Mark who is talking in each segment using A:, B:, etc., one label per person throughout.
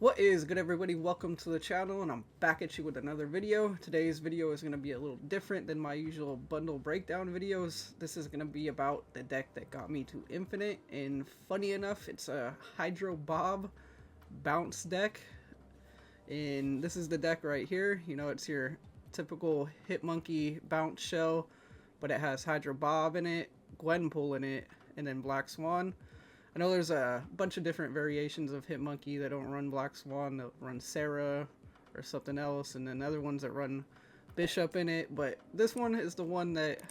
A: What is good, everybody? Welcome to the channel, and I'm back at you with another video. Today's video is going to be a little different than my usual bundle breakdown videos. This is going to be about the deck that got me to Infinite, and funny enough, it's a Hydra Bob bounce deck. And this is the deck right here. You know, it's your typical Hitmonkey bounce shell, but it has Hydra Bob in it, Gwenpool in it, and then Black Swan. I know there's a bunch of different variations of Hitmonkey that don't run Black Swan, that run Sarah or something else, and then other ones that run Bishop in it, but this one is the one that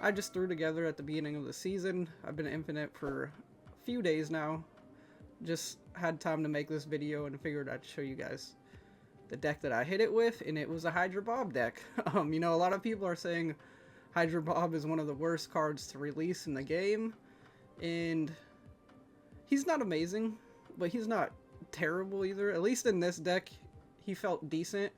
A: I just threw together at the beginning of the season. I've been Infinite for a few days now. Just had time to make this video and figured I'd show you guys the deck that I hit it with, and it was a Hydra Bob deck. You know, a lot of people are saying Hydra Bob is one of the worst cards to release in the game, and he's not amazing, but he's not terrible either. At least in this deck, he felt decent.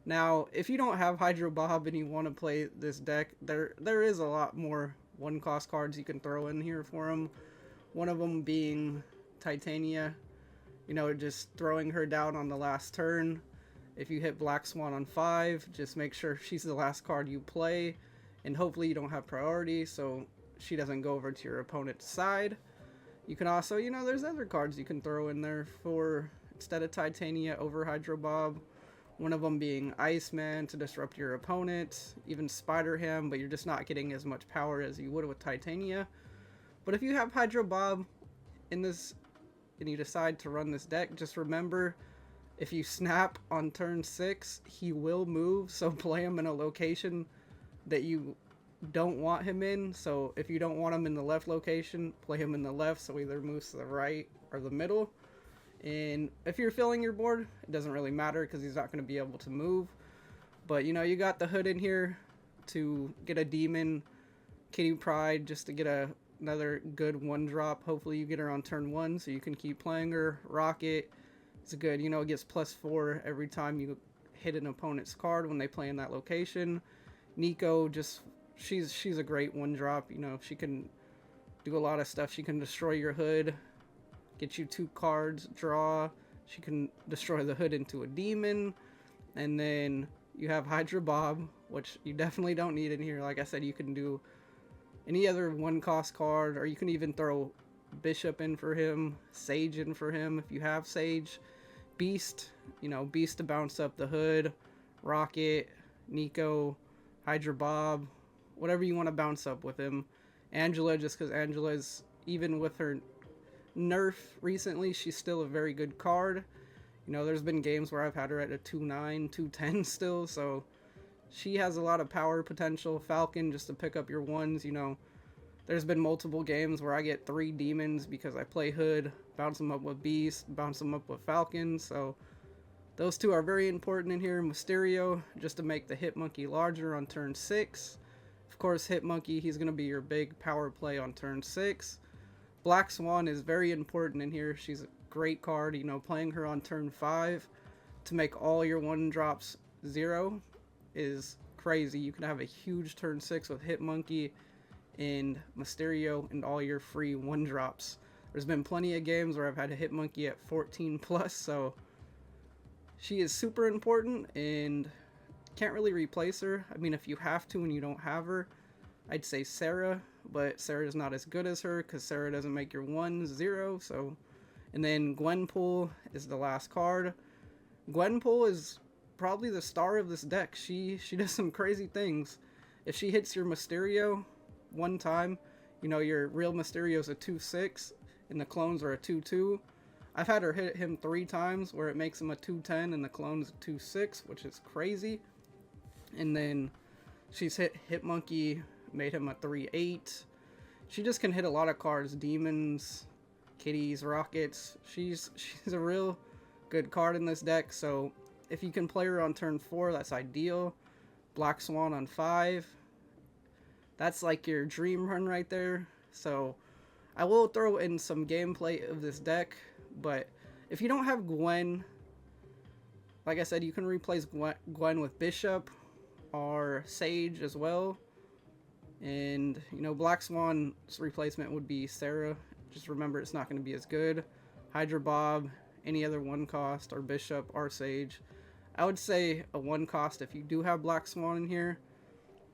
A: Now, if you don't have Hydra Bob and you want to play this deck, there is a lot more one-cost cards you can throw in here for him. One of them being Titania. You know, just throwing her down on the last turn. If you hit Black Swan on 5, just make sure she's the last card you play. And hopefully you don't have priority, so she doesn't go over to your opponent's side. You can also, you know, there's other cards you can throw in there for, instead of Titania, over Hydra Bob. One of them being Iceman to disrupt your opponent, even Spider Ham, but you're just not getting as much power as you would with Titania. But if you have Hydra Bob in this, and you decide to run this deck, just remember, if you snap on turn 6, he will move, so play him in a location that you don't want him in. So if you don't want him in the left location, play him in the left, so either moves to the right or the middle. And if you're filling your board, it doesn't really matter because he's not going to be able to move. But you know, you got the hood in here to get a demon, Kitty Pryde, just to get another good one drop. Hopefully you get her on turn 1 so you can keep playing her. Rocket, it's good, you know, it gets +4 every time you hit an opponent's card when they play in that location. Nico, just she's a great one drop. You know, she can do a lot of stuff. She can destroy your hood, get you 2 cards, draw. She can destroy the hood into a demon. And then you have Hydra Bob, which you definitely don't need in here. Like I said, you can do any other one-cost card, or you can even throw Bishop in for him, Sage in for him if you have Sage. Beast, you know, Beast to bounce up the hood, Rocket, Nico, Hydra Bob, whatever you want to bounce up with him. Angela, just because Angela's, even with her nerf recently, she's still a very good card. You know, there's been games where I've had her at a 2-9, 2-10 still, so she has a lot of power potential. Falcon, just to pick up your ones. You know, there's been multiple games where I get 3 demons because I play hood, bounce them up with Beast, bounce them up with Falcon, so those 2 are very important in here. Mysterio, just to make the Hitmonkey larger on turn 6. Of course, Hitmonkey, he's going to be your big power play on turn 6. Black Swan is very important in here. She's a great card. You know, playing her on turn 5 to make all your 1-drops 0 is crazy. You can have a huge turn 6 with Hitmonkey and Mysterio and all your free 1-drops. There's been plenty of games where I've had a Hitmonkey at 14+, so she is super important and can't really replace her. I mean, if you have to and you don't have her, I'd say Sarah, but Sarah's not as good as her because Sarah doesn't make your 1s 0. So, and then Gwenpool is the last card. Gwenpool is probably the star of this deck. She does some crazy things. If she hits your Mysterio one time, you know, your real Mysterio's a 2-6 and the clones are a 2-2. I've had her hit him 3 times where it makes him a 2-10 and the clone's a 2-6, which is crazy. And then she's hit Hitmonkey, made him a 3-8. She just can hit a lot of cards, demons, kitties, rockets. She's a real good card in this deck, so if you can play her on turn 4, that's ideal. Black Swan on 5. That's like your dream run right there. So I will throw in some gameplay of this deck, but if you don't have Gwen, like I said, you can replace Gwen with Bishop or Sage as well. And, you know, Black Swan's replacement would be Sarah. Just remember, it's not going to be as good. Hydra Bob any other one cost, or bishop, or sage. I would say a one cost if you do have Black Swan in here.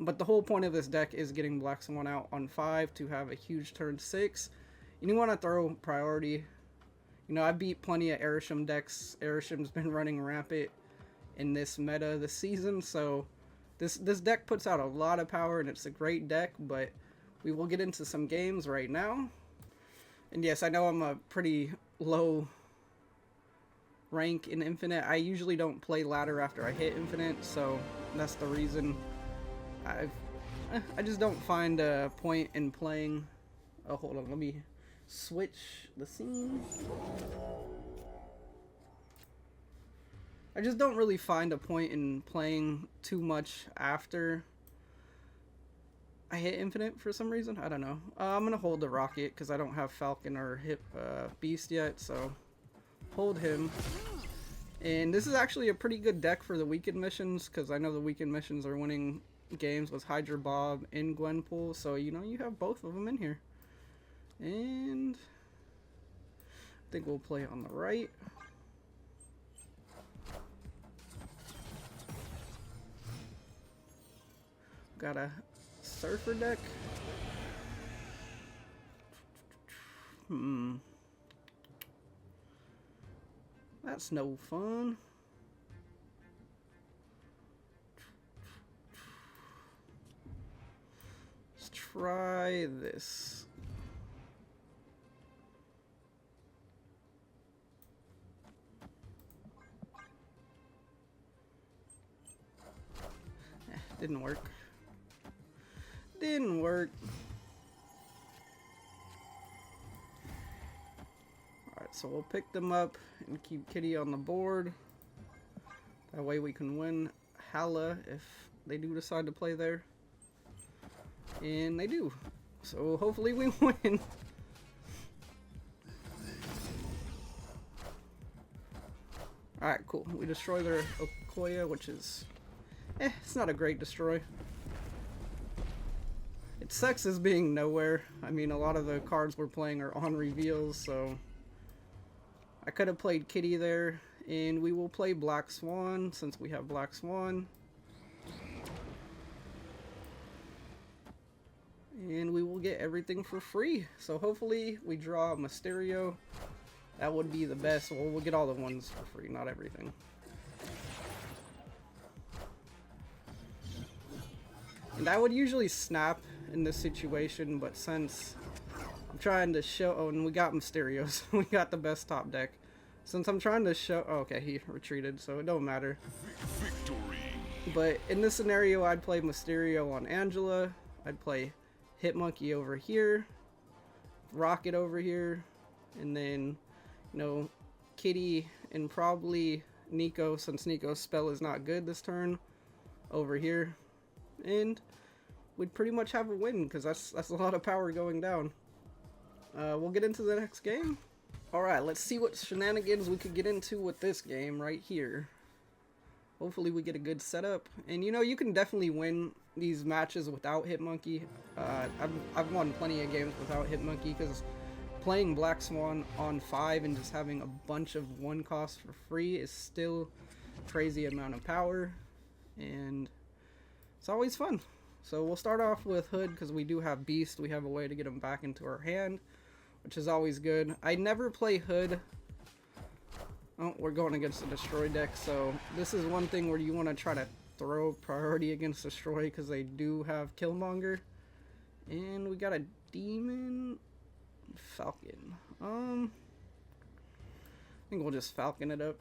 A: But the whole point of this deck is getting Black Swan out on 5 to have a huge turn 6. And you want to throw priority. You know, I beat plenty of Airsham decks. Airshim's been running rampant in this meta this season, so this deck puts out a lot of power, and it's a great deck, but we will get into some games right now. And yes, I know I'm a pretty low rank in Infinite. I usually don't play ladder after I hit Infinite, so that's the reason. I just don't find a point in playing. Oh, hold on, let me switch the scene. I just don't really find a point in playing too much after I hit Infinite for some reason. I don't know. I'm gonna hold the Rocket because I don't have Falcon or hit Beast yet, so hold him. And this is actually a pretty good deck for the weekend missions, because I know the weekend missions are winning games with Hydra Bob and Gwenpool, so you know you have both of them in here. And I think we'll play on the right. Got a Surfer deck. That's no fun. Let's try this. Didn't work. Didn't work. Alright, so we'll pick them up and keep Kitty on the board. That way we can win Hala if they do decide to play there. And they do. So hopefully we win. Alright, cool. We destroy their Okoya, which is... it's not a great destroy. It sucks as being nowhere. I mean, a lot of the cards we're playing are on reveals, so... I could have played Kitty there, and we will play Black Swan, since we have Black Swan. And we will get everything for free. So hopefully we draw Mysterio. That would be the best. Well, we'll get all the ones for free, not everything. And I would usually snap in this situation, but since I'm trying to show... oh, and we got Mysterio, so we got the best top deck. Since I'm trying to show... oh, okay, he retreated, so it don't matter. Victory. But in this scenario, I'd play Mysterio on Angela. I'd play Hitmonkey over here. Rocket over here. And then, you know, Kitty and probably Nico, since Nico's spell is not good this turn, over here. And we'd pretty much have a win, because that's a lot of power going down. We'll get into the next game. Alright, let's see what shenanigans we could get into with this game right here. Hopefully we get a good setup. And you know, you can definitely win these matches without Hitmonkey. I've won plenty of games without Hitmonkey, because playing Black Swan on 5 and just having a bunch of one cost for free is still a crazy amount of power. And it's always fun. So we'll start off with Hood, because we do have Beast. We have a way to get him back into our hand, which is always good. I never play Hood. Oh, we're going against a Destroy deck, so this is one thing where you want to try to throw priority against Destroy, because they do have Killmonger. And we got a Demon Falcon. I think we'll just Falcon it up.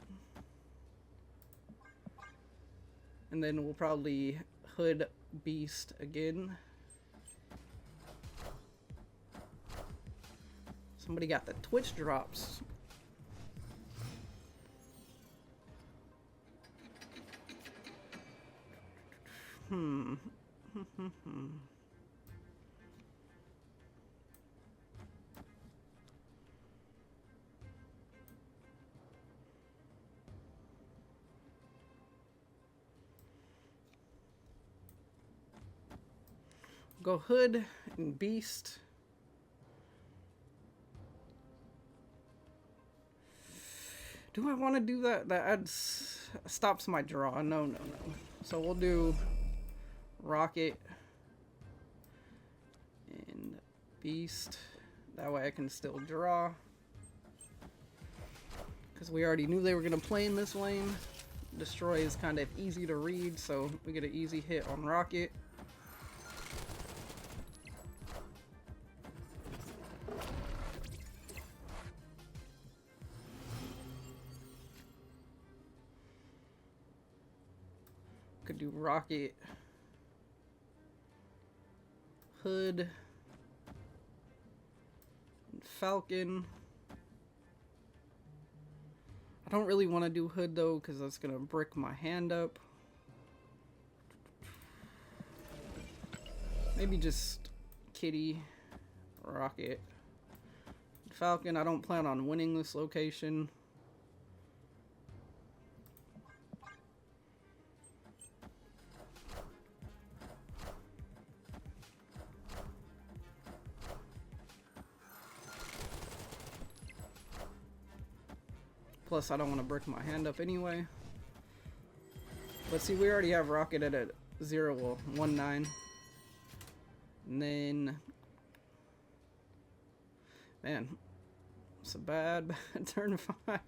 A: And then we'll probably Hood Beast again. Somebody got the Twitch drops. Go Hood and Beast. Do I want to do that? That stops my draw. No, no, no. So we'll do rocket and beast. That way I can still draw. Because we already knew they were going to play in this lane. Destroy is kind of easy to read, so we get an easy hit on rocket. Could do rocket, hood, and falcon. I don't really want to do hood though, because that's gonna brick my hand up. Maybe just kitty, rocket, falcon. I don't plan on winning this location. Plus, I don't want to brick my hand up anyway. But see, we already have rocket at a 0, well, 1-9. And then, man, it's a bad turn 5.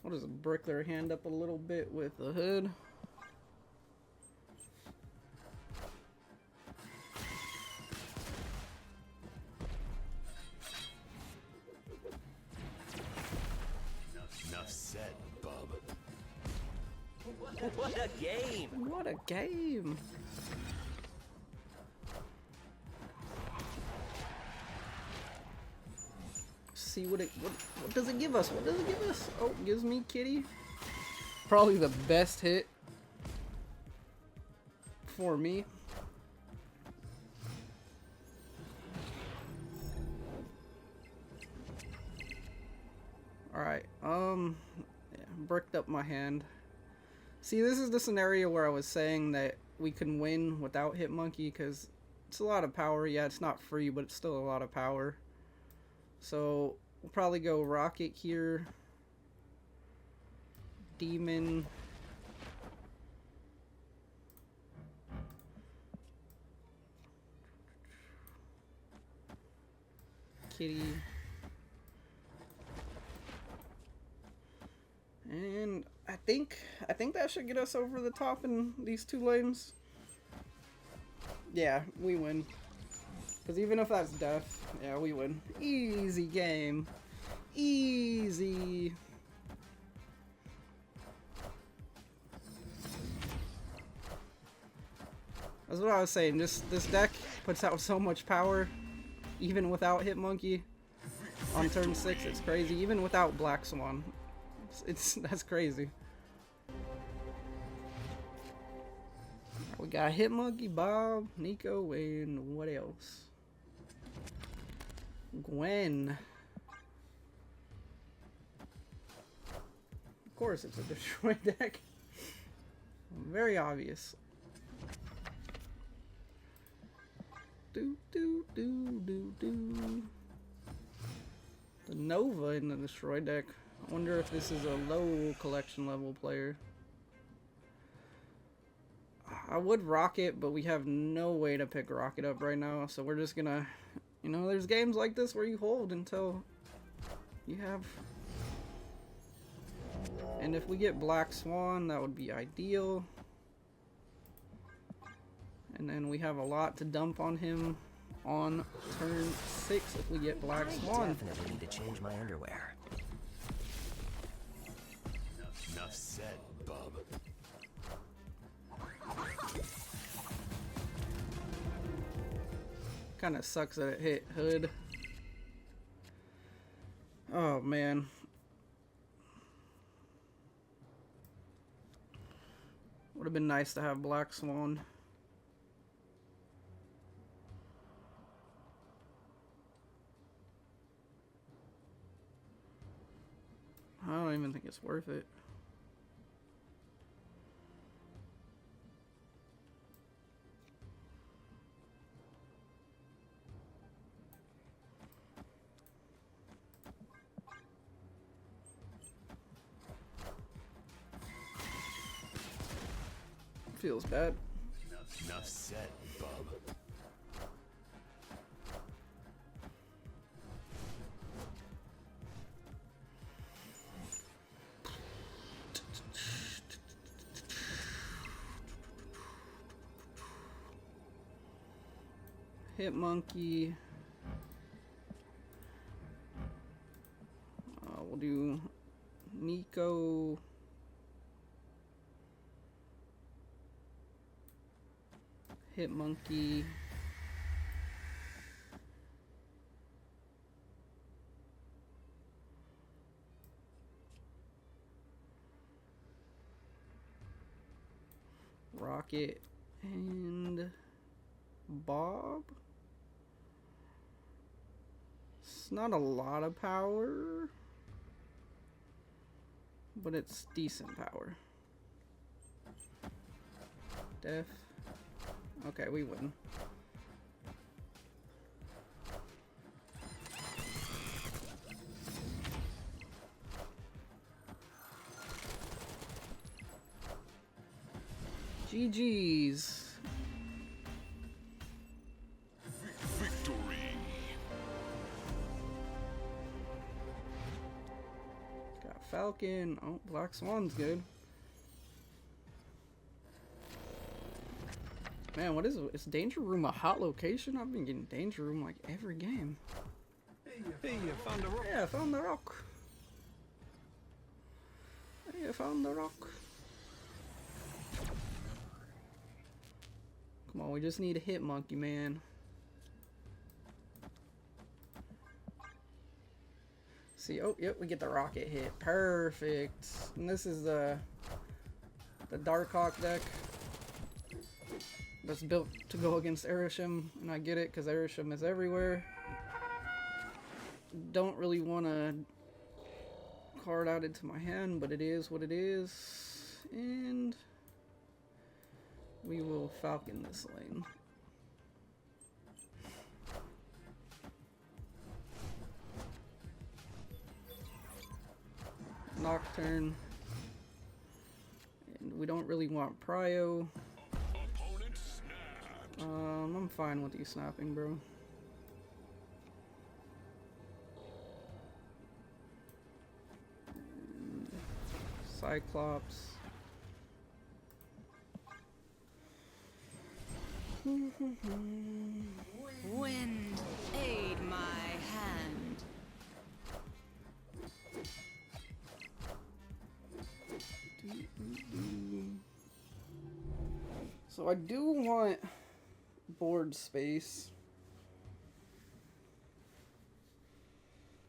A: I'll just brick their hand up a little bit with the hood.
B: What a game!
A: What a game! See what does it give us? What does it give us? Oh, it gives me kitty. Probably the best hit for me. Alright, yeah, bricked up my hand. See, this is the scenario where I was saying that we can win without Hitmonkey, because it's a lot of power. Yeah, it's not free, but it's still a lot of power. So, we'll probably go rocket here. Demon. Kitty. And I think that should get us over the top in these 2 lanes. Yeah, we win. Because even if that's death, yeah, we win. Easy game. Easy. That's what I was saying. Just this deck puts out so much power, even without Hitmonkey. On turn 6, it's crazy. Even without Black Swan. That's crazy. We got Hitmonkey, Bob, Nico, and what else? Gwen. Of course it's a destroy deck. Very obvious. Do do do do do. The Nova in the destroy deck. I wonder if this is a low collection level player. I would rocket, but we have no way to pick rocket up right now, so we're just gonna, you know, there's games like this where you hold until you have. And if we get Black Swan, that would be ideal. And then we have a lot to dump on him on turn 6 if we get Black Swan.
B: I definitely need to change my underwear.
C: Enough said, bub.
A: Kind of sucks that it hit hood. Oh man. Would have been nice to have Black Swan. I don't even think it's worth it. feels bad.
C: Enough said, bub.
A: Hit monkey. We'll do Nico. Hit monkey. Rocket and Bob. It's not a lot of power, but it's decent power. Def. Okay, we win. GG's.
C: Victory.
A: Got Falcon. Oh, Black Swan's good. Man, what is it? Is Danger Room a hot location? I've been getting Danger Room like every game.
C: Hey, you found a rock.
A: Yeah, I found the rock. Hey, I found the rock. Come on, we just need a hit monkey, man. See, oh, yep, we get the rocket hit. Perfect. And this is the Darkhawk deck that's built to go against Erisham, and I get it because Erisham is everywhere. Don't really want to card out into my hand, but it is what it is. And we will Falcon this lane. Nocturne. And we don't really want Prio.
C: Opponent snapped.
A: I'm fine with you snapping, bro. And Cyclops.
D: Wind, aid my hand.
A: So I do want board space.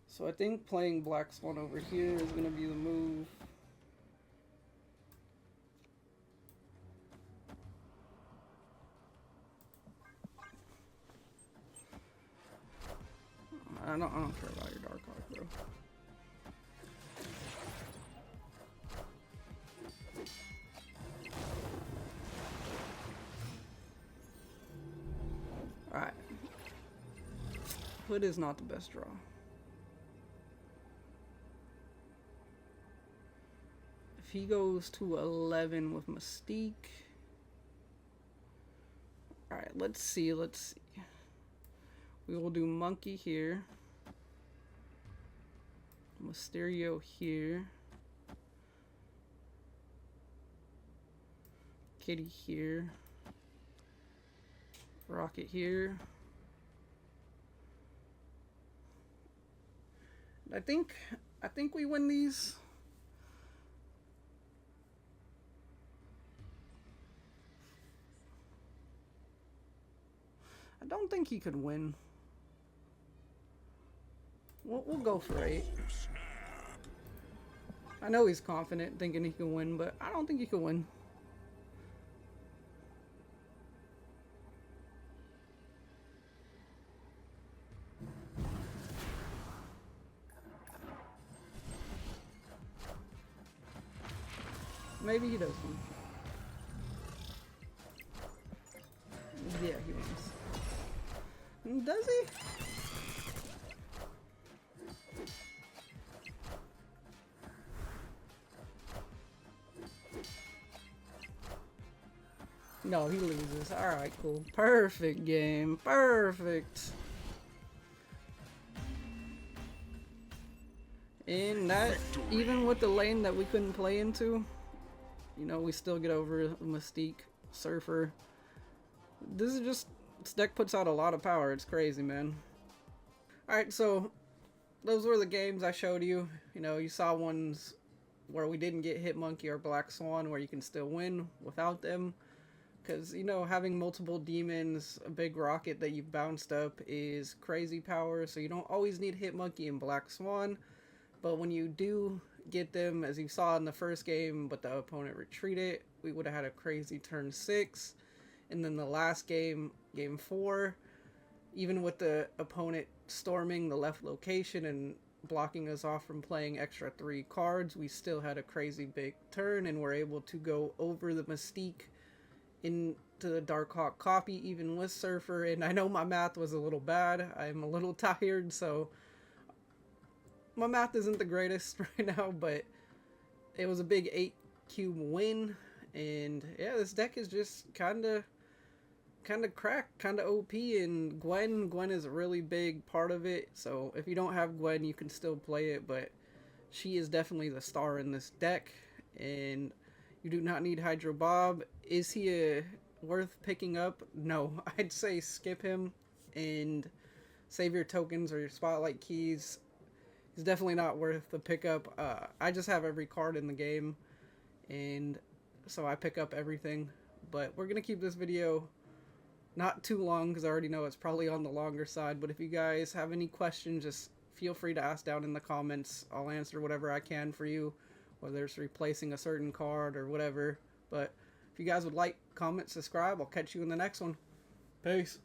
A: So I think playing Black Swan over here is going to be the move. I don't care about your Darkhawk, bro. Alright. Hood is not the best draw. If he goes to 11 with Mystique. Alright, let's see. We will do Monkey here. Mysterio here. Kitty here. Rocket here. I think we win these. I don't think he could win. We'll go for 8. I know he's confident thinking he can win, but I don't think he can win. Maybe he does win. Yeah, he wins. Does he? No, he loses. Alright, cool. Perfect game. Perfect. And that, even with the lane that we couldn't play into, you know, we still get over Mystique, Surfer. This deck puts out a lot of power. It's crazy, man. Alright, so those were the games I showed you. You know, you saw ones where we didn't get Hitmonkey or Black Swan where you can still win without them. Because, you know, having multiple demons, a big rocket that you've bounced up is crazy power. So you don't always need Hitmonkey and Black Swan. But when you do get them, as you saw in the first game, but the opponent retreated, we would have had a crazy turn 6. And then the last game, game 4, even with the opponent storming the left location and blocking us off from playing extra 3 cards, we still had a crazy big turn and were able to go over the Mystique into the Darkhawk copy, even with Surfer. And I know my math was a little bad. I'm a little tired, so my math isn't the greatest right now, but it was a big 8 cube win. And yeah, this deck is just kind of cracked, kind of OP. And Gwen is a really big part of it. So if you don't have Gwen, you can still play it, but she is definitely the star in this deck. And you do not need Hydra Bob. Is he worth picking up? No, I'd say skip him and save your tokens or your spotlight keys. He's definitely not worth the pickup. I just have every card in the game, and so I pick up everything. But we're going to keep this video not too long because I already know it's probably on the longer side. But if you guys have any questions, just feel free to ask down in the comments. I'll answer whatever I can for you, whether it's replacing a certain card or whatever. But if you guys would like, comment, subscribe. I'll catch you in the next one. Peace.